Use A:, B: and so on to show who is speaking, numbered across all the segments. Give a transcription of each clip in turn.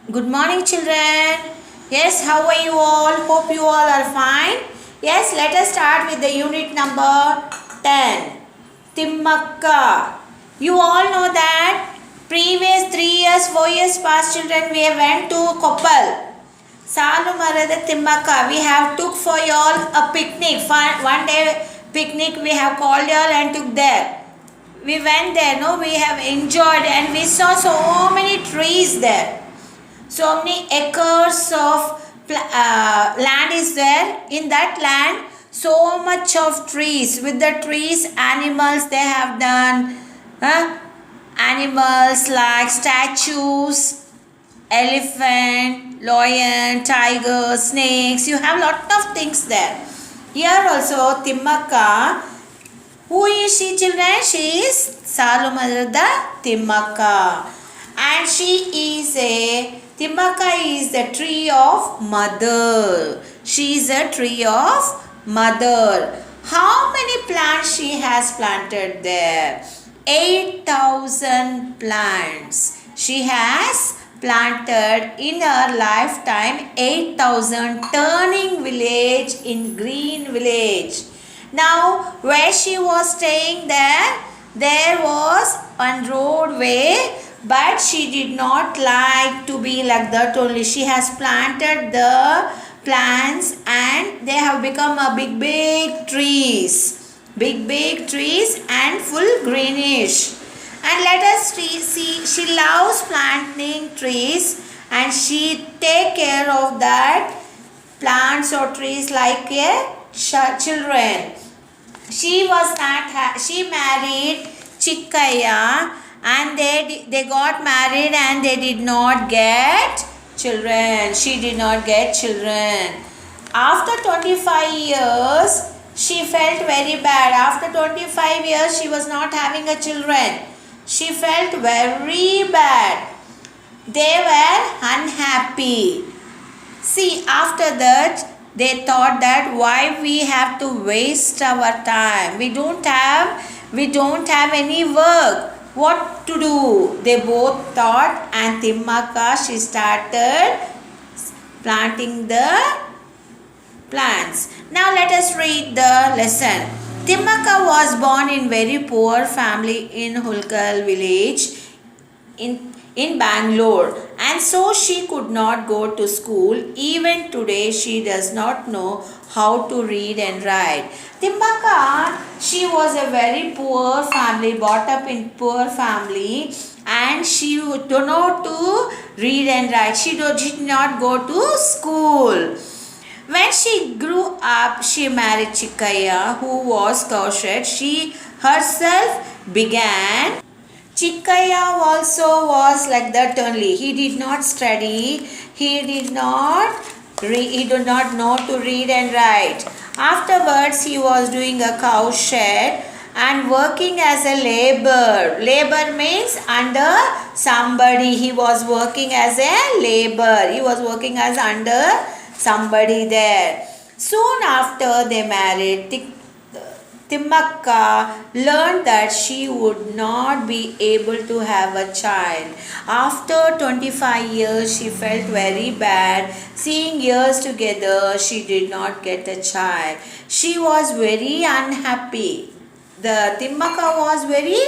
A: Good morning, children. Yes, how are you all? Hope you all are fine. Yes, let us start with the unit number 10. Timmakka. You all know that previous 3 years, 4 years past, children, we went to Koppal. Salu Marada Timmakka. We have took for you all a picnic. One day picnic we have called you all and took there. We went there, no, we have enjoyed and we saw so many trees there. So many acres of land is there. In that land, so much of trees. With the trees, animals they have done. Animals like statues, elephant, lion, tiger, snakes. You have lot of things there. Here also Timmakka. Who is she, children? She is Salumarada Timmakka. And she is Timmakka is the tree of mother. She is a tree of mother. How many plants she has planted there? 8,000 plants. She has planted in her lifetime 8,000, turning village in green village. Now where she was staying there was one roadway, but she did not like to be like that only. She has planted the plants and they have become a big trees. Big trees and full greenish. And let us see, she loves planting trees and she take care of that plants or trees like a children. She married Chikkaya and they got married and they did not get children. She did not get children. After 25 years, she felt very bad. After 25 years, she was not having a children. She felt very bad. They were unhappy. See, after that, they thought that why we have to waste our time. We don't have any work. What to do? They both thought, and Timmakka, she started planting the plants. Now let us read the lesson. Timmakka was born in very poor family in Hulkal village in Bangalore, and so she could not go to school. Even today she does not know how to read and write. Timmakka, she was a very poor family, brought up in poor family, and she don't know to read and write. She did not go to school. When she grew up, she married Chikkaya, who was cowshed. She herself began. Chikkaya also was like that only. He did not study. He did not know to read and write. Afterwards, he was doing a cow shed and working as a labor. Labor means under somebody. He was working as a labor. He was working as under somebody there. Soon after they married, Timmakka learned that she would not be able to have a child. After 25 years, she felt very bad. Seeing years together, she did not get a child. She was very unhappy. The Timmakka was very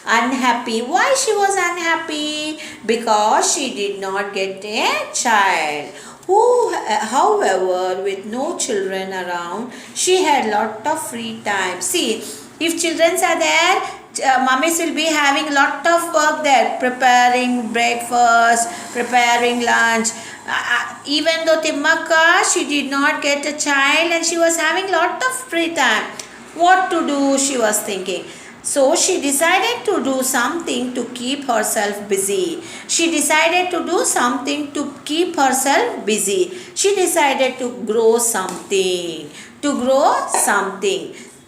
A: unhappy. Why she was unhappy? Because she did not get a child. However, with no children around, she had lot of free time. See, if children are there, mummies will be having lot of work there, preparing breakfast, preparing lunch. Even though Timmakka, she did not get a child and she was having lot of free time. What to do, she was thinking. So she decided to do something to keep herself busy. She decided to do something to keep herself busy. She decided to grow something.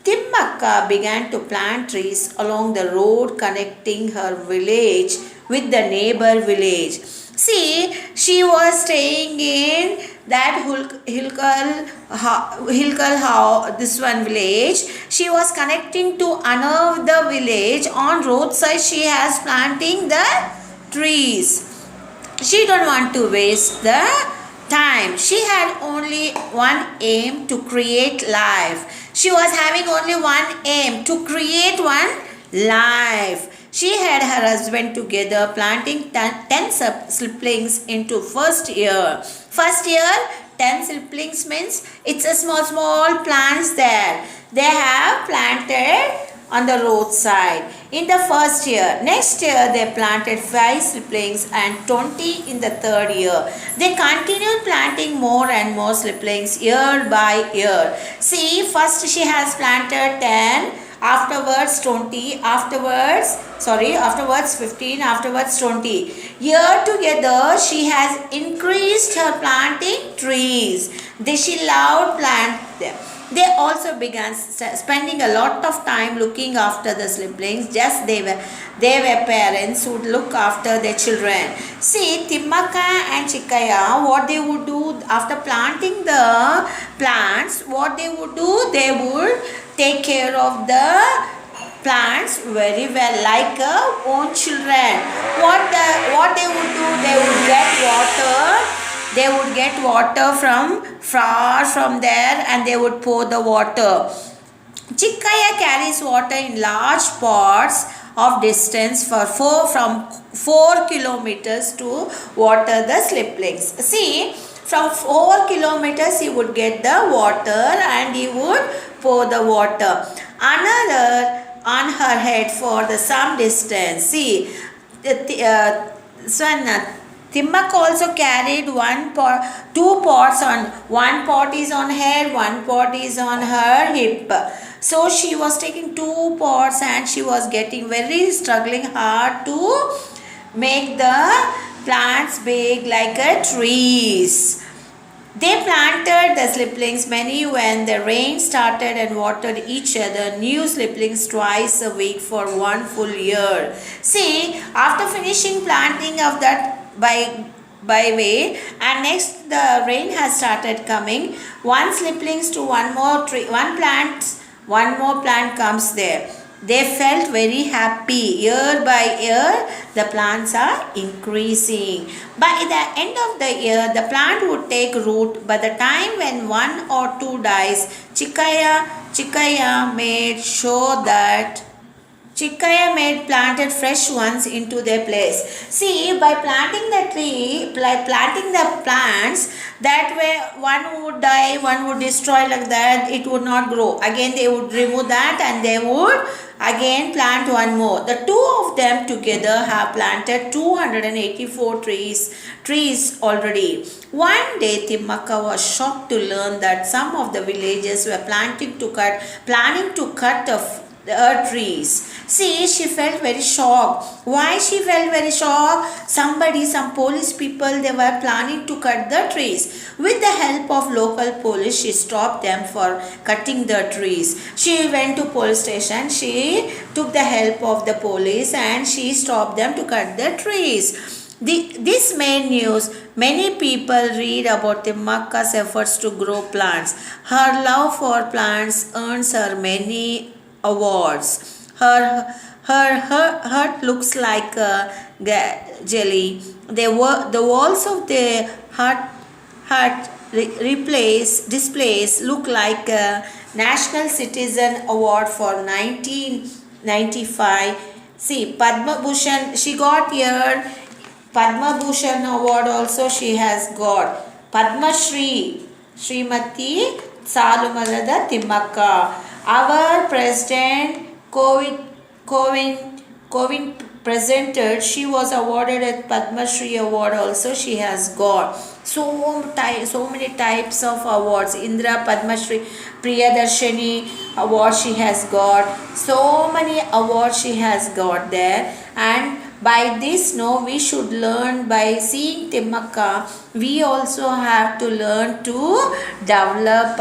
A: Timmakka began to plant trees along the road connecting her village with the neighbor village. See, she was staying in that this one village. She was connecting to another village. On roadside she has planting the trees. she don't want to waste the time. She had only one aim, to create life. She was having only one aim, to create one life. She had her husband together, planting 10 saplings into first year. First year, 10 saplings means it's a small plants there. They have planted on the roadside in the first year. Next year they planted 5 saplings and 20 in the third year. They continued planting more and more saplings year by year. See, first she has planted 10, afterwards 20, afterwards 15, afterwards 20. Year together she has increased her planting trees. She loved plant them. They also began spending a lot of time looking after the siblings. Just they were parents who would look after their children. See, Timmaka and Chikkaya, what they would do after planting the plants, what they would do, they would take care of the plants very well, like own children. What they would do, they would get water. They would get water from far from there, and they would pour the water. Chikkaya carries water in large pots of distance from 4 kilometers to water the saplings. See, from 4 kilometers he would get the water and he would pour the water. Another on her head for the some distance. See, Timmaka also carried two pots on. One pot is on head, one pot is on her hip. So she was taking 2 pots and she was getting very struggling hard to make the plants big like a trees. They planted the saplings many when the rain started and watered each other, new saplings twice a week for 1 full year. See, after finishing planting of that by way, and next the rain has started coming, one saplings to one more tree, one more plant comes there. They felt very happy. Year by year the plants are increasing. By the end of the year the plant would take root. By the time when 1 or 2 dies, Chikkaya made planted fresh ones into their place. See, by planting the plants, that way one would die, one would destroy, like that, it would not grow. Again they would remove that and they would again plant one more. The two of them together have planted 284 trees already. One day Timmaka was shocked to learn that some of the villagers were planning to cut the trees. See, she felt very shocked. Why she felt very shocked? Some police people, they were planning to cut the trees. With the help of local police, she stopped them for cutting the trees. She went to police station. She took the help of the police and she stopped them to cut the trees. This made news. Many people read about Timmaka's efforts to grow plants. Her love for plants earns her many awards. Her hut looks like a jelly. The walls of the hut displays look like a National Citizen Award for 1995. See, Padma Bhushan, she got here. Padma Bhushan Award also she has got. Padma Shri, Srimati Salumarada Timmaka. Our President Kovind presented, she was awarded a Padma Shri award also she has got. So many types of awards. Indra Padma Shri Priyadarshini award she has got. So many awards she has got there. And by this, we should learn. By seeing Timmaka, we also have to learn to develop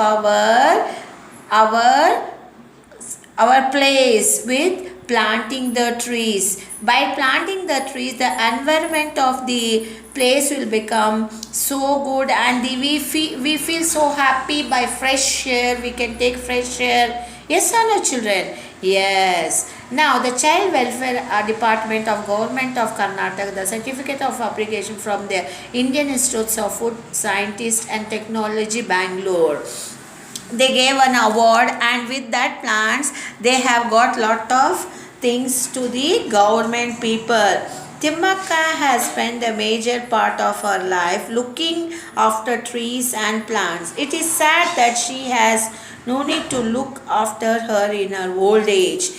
A: our place with planting the trees. By planting the trees, the environment of the place will become so good, and we feel so happy. By fresh air, we can take fresh air. Yes or no, children? Yes. Now the Child Welfare Department of Government of Karnataka, the certificate of application from the Indian Institutes of Food Scientists and Technology, Bangalore. They gave an award, and with that plants they have got lot of things to the government people. Timmaka has spent a major part of her life looking after trees and plants. It is sad that she has no need to look after her in her old age.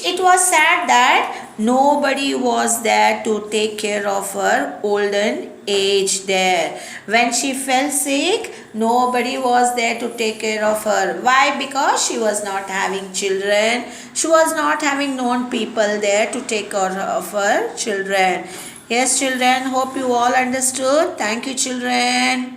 A: It was sad that nobody was there to take care of her olden age there. When she fell sick, nobody was there to take care of her. Why? Because she was not having children. She was not having known people there to take care of her children. Yes, children, hope you all understood. Thank you, children.